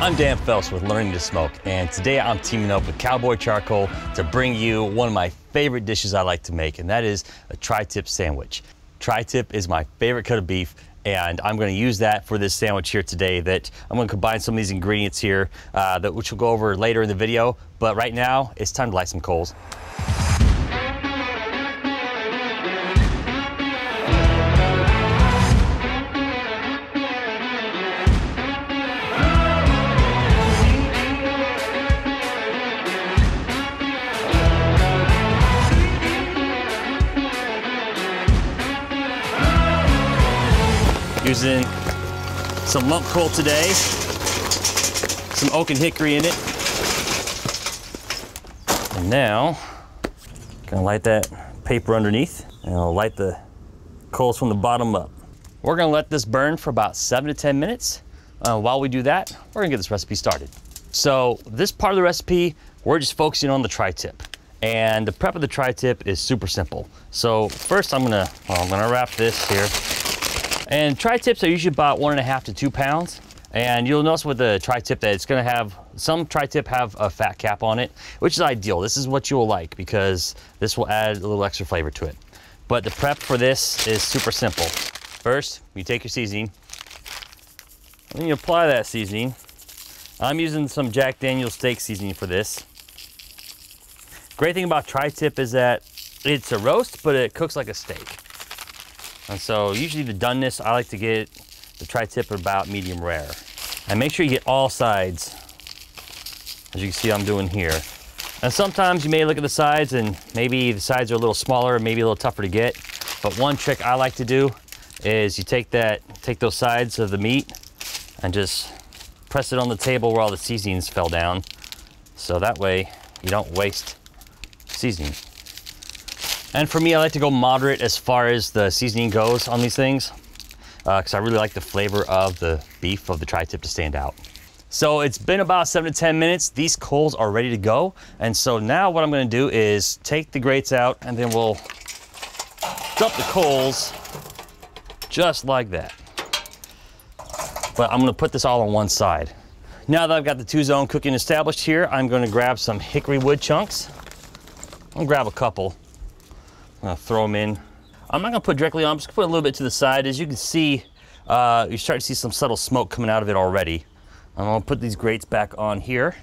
I'm Dan Phelps with Learning to Smoke, and today I'm teaming up with Cowboy Charcoal to bring you one of my favorite dishes I like to make, and that is a tri-tip sandwich. Tri-tip is my favorite cut of beef, and I'm going to use that for this sandwich here today. That I'm going to combine some of these ingredients here, which we'll go over later in the video, but right now it's time to light some coals. Using some lump coal today, some oak and hickory in it. And now, gonna light that paper underneath, and I'll light the coals from the bottom up. We're gonna let this burn for about 7 to 10 minutes. While we do that, we're gonna get this recipe started. So this part of the recipe, we're just focusing on the tri-tip. And the prep of the tri-tip is super simple. So first I'm gonna wrap this here. And tri-tips are usually about 1.5 to 2 pounds. And you'll notice with the tri-tip that it's gonna have, some tri-tip have a fat cap on it, which is ideal. This is what you will like because this will add a little extra flavor to it. But the prep for this is super simple. First, you take your seasoning, and then you apply that seasoning. I'm using some Jack Daniel's steak seasoning for this. Great thing about tri-tip is that it's a roast, but it cooks like a steak. And so usually the doneness, I like to get the tri-tip about medium rare. And make sure you get all sides, as you can see I'm doing here. And sometimes you may look at the sides and maybe the sides are a little smaller, maybe a little tougher to get. But one trick I like to do is you take those sides of the meat and just press it on the table where all the seasonings fell down. So that way you don't waste seasoning. And for me, I like to go moderate as far as the seasoning goes on these things, because I really like the flavor of the beef of the tri-tip to stand out. So it's been about 7 to 10 minutes. These coals are ready to go. And so now what I'm gonna do is take the grates out and then we'll dump the coals just like that. But I'm gonna put this all on one side. Now that I've got the 2-zone cooking established here, I'm gonna grab some hickory wood chunks. I'll grab a couple. I'm gonna throw them in. I'm not gonna put directly on, I'm just gonna put a little bit to the side. As you can see, you start to see some subtle smoke coming out of it already. I'm gonna put these grates back on here.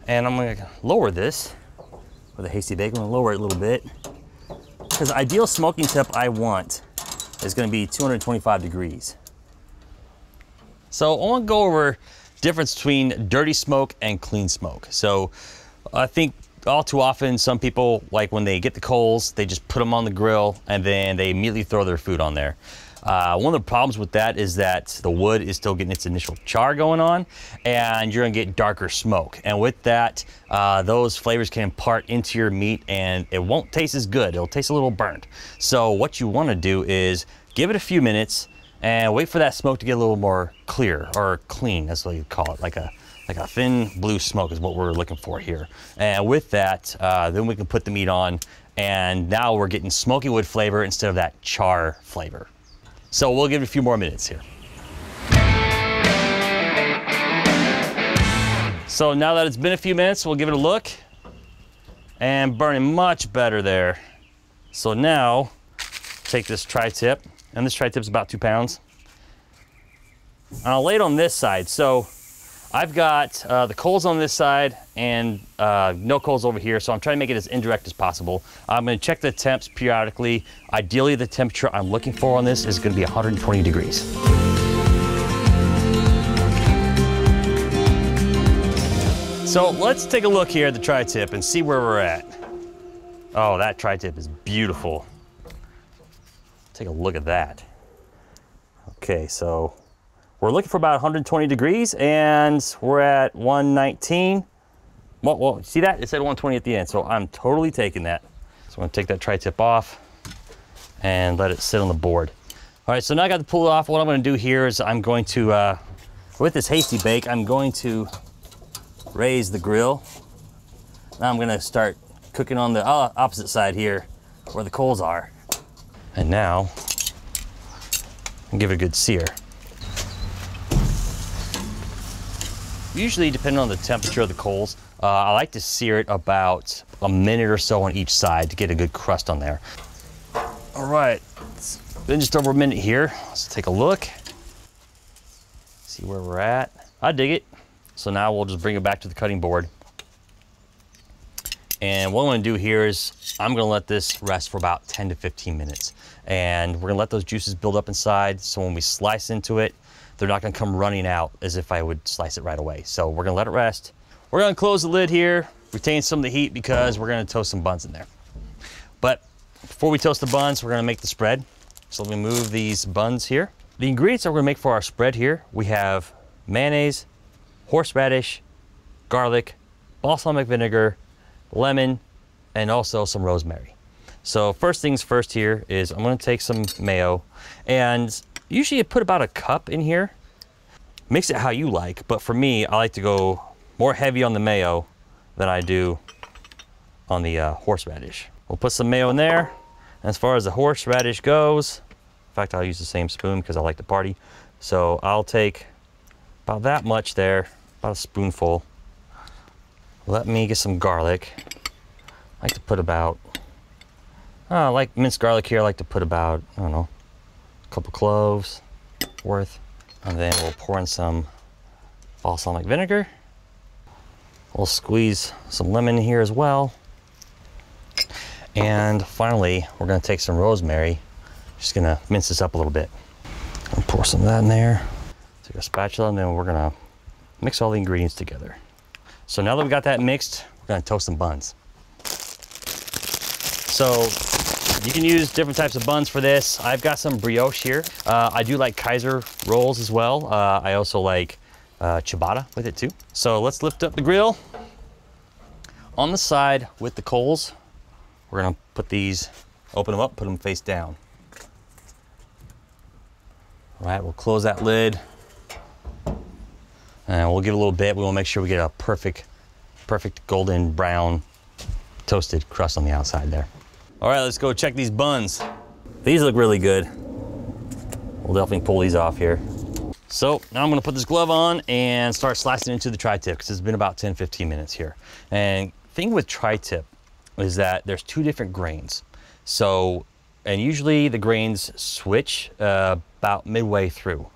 And I'm gonna lower this with a hasty bake. I'm gonna lower it a little bit. Because the ideal smoking tip I want is gonna be 225 degrees. So I wanna go over difference between dirty smoke and clean smoke. So I think all too often some people, like when they get the coals, they just put them on the grill and then they immediately throw their food on there. One of the problems with that is that the wood is still getting its initial char going on and you're gonna get darker smoke. And with that, those flavors can impart into your meat and it won't taste as good. It'll taste a little burnt. So what you wanna do is give it a few minutes and wait for that smoke to get a little more clear or clean, that's what you call it, like a thin blue smoke is what we're looking for here. And with that, then we can put the meat on and now we're getting smoky wood flavor instead of that char flavor. So we'll give it a few more minutes here. So now that it's been a few minutes, we'll give it a look and burning much better there. So now take this tri-tip, and this tri-tip is about 2 pounds. And I'll lay it on this side. So I've got the coals on this side and no coals over here, so I'm trying to make it as indirect as possible. I'm gonna check the temps periodically. Ideally, the temperature I'm looking for on this is gonna be 120 degrees. So let's take a look here at the tri-tip and see where we're at. Oh, that tri-tip is beautiful. Take a look at that. Okay, so we're looking for about 120 degrees and we're at 119. Well, see that? It said 120 at the end, so I'm totally taking that. So I'm gonna take that tri-tip off and let it sit on the board. All right, so now I got to pull it off. What I'm gonna do here is I'm going to, with this hasty bake, I'm going to raise the grill. Now I'm gonna start cooking on the opposite side here where the coals are. And now, give it a good sear. Usually, depending on the temperature of the coals, I like to sear it about a minute or so on each side to get a good crust on there. All right, it's been just over a minute here. Let's take a look, see where we're at. I dig it. So now we'll just bring it back to the cutting board. And what I'm gonna do here is I'm gonna let this rest for about 10 to 15 minutes. And we're gonna let those juices build up inside, so when we slice into it, they're not gonna come running out as if I would slice it right away. So we're gonna let it rest. We're gonna close the lid here, retain some of the heat because we're gonna toast some buns in there. But before we toast the buns, we're gonna make the spread. So let me move these buns here. The ingredients that we're gonna make for our spread here, we have mayonnaise, horseradish, garlic, balsamic vinegar, lemon, and also some rosemary. So first things first here is I'm gonna take some mayo, and usually you put about a cup in here. Mix it how you like, but for me, I like to go more heavy on the mayo than I do on the horseradish. We'll put some mayo in there. As far as the horseradish goes, in fact, I'll use the same spoon because I like to party. So I'll take about that much there, about a spoonful. Let me get some garlic. I like to put about, like minced garlic here, I like to put about, I don't know, a couple cloves worth. And then we'll pour in some balsamic vinegar. We'll squeeze some lemon here as well. And finally, we're gonna take some rosemary. Just gonna mince this up a little bit. I'll pour some of that in there. Take a spatula, and then we're gonna mix all the ingredients together. So now that we got that mixed, we're gonna toast some buns. So you can use different types of buns for this. I've got some brioche here. I do like Kaiser rolls as well. I also like ciabatta with it too. So let's lift up the grill. On the side with the coals, we're gonna put these, open them up, put them face down. All right, we'll close that lid. And we'll give it a little bit. We want to make sure we get a perfect golden brown toasted crust on the outside there. All right, let's go check these buns. These look really good. We'll definitely pull these off here. So now I'm gonna put this glove on and start slicing into the tri-tip because it's been about 10, 15 minutes here. And the thing with tri-tip is that there's two different grains. So, and usually the grains switch about midway through.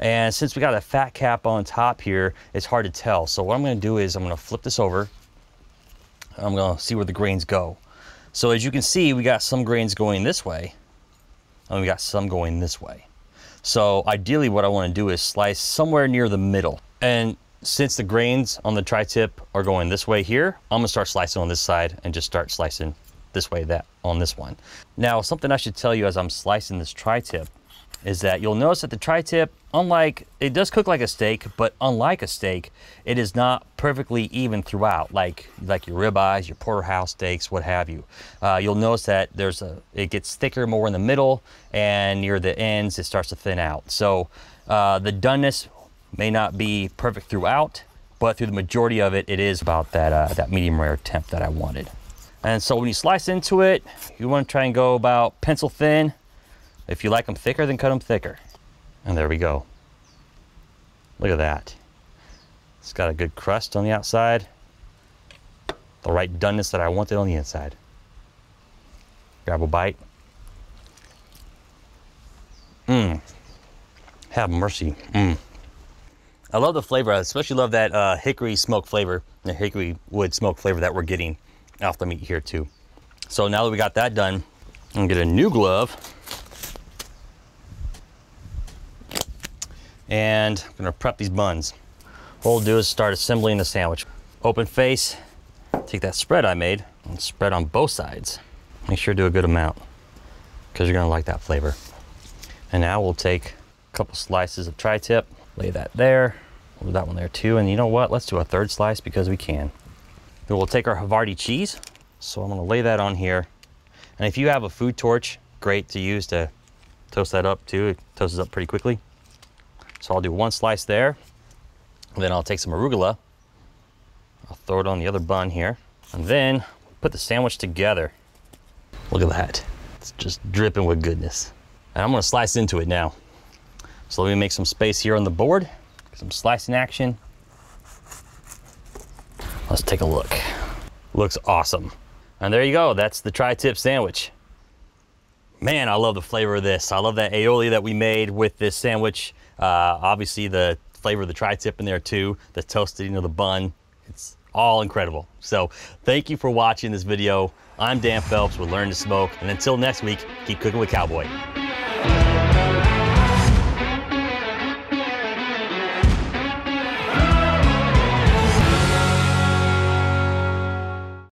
And since we got a fat cap on top here, it's hard to tell. So what I'm gonna do is I'm gonna flip this over. I'm gonna see where the grains go. So as you can see, we got some grains going this way, and we got some going this way. So ideally what I wanna do is slice somewhere near the middle. And since the grains on the tri-tip are going this way here, I'm gonna start slicing on this side and just start slicing this way, that on this one. Now, something I should tell you as I'm slicing this tri-tip is that you'll notice that the tri-tip, unlike, it does cook like a steak, but unlike a steak, it is not perfectly even throughout, like your ribeyes, your porterhouse steaks, what have you. You'll notice that it gets thicker more in the middle, and near the ends, it starts to thin out. So the doneness may not be perfect throughout, but through the majority of it, it is about that medium rare temp that I wanted. And so when you slice into it, you want to try and go about pencil thin. If you like them thicker, then cut them thicker. And there we go. Look at that. It's got a good crust on the outside. The right doneness that I wanted on the inside. Grab a bite. Have mercy. I love the flavor. I especially love that hickory smoke flavor, the hickory wood smoke flavor that we're getting off the meat here too. So now that we got that done, I'm gonna get a new glove. And I'm gonna prep these buns. What we'll do is start assembling the sandwich. Open face, take that spread I made and spread on both sides. Make sure to do a good amount because you're gonna like that flavor. And now we'll take a couple slices of tri-tip, lay that there, we'll do that one there too. And you know what, let's do a third slice because we can. Then we'll take our Havarti cheese. So I'm gonna lay that on here. And if you have a food torch, great to use to toast that up too. It toasts up pretty quickly. So I'll do one slice there, and then I'll take some arugula. I'll throw it on the other bun here, and then put the sandwich together. Look at that. It's just dripping with goodness. And I'm gonna slice into it now. So let me make some space here on the board, some slicing action. Let's take a look. Looks awesome. And there you go, that's the tri-tip sandwich. Man, I love the flavor of this. I love that aioli that we made with this sandwich. Obviously the flavor of the tri-tip in there too, the toasting of the bun. It's all incredible. So thank you for watching this video. I'm Dan Phelps with Learn to Smoke. And until next week, keep cooking with Cowboy.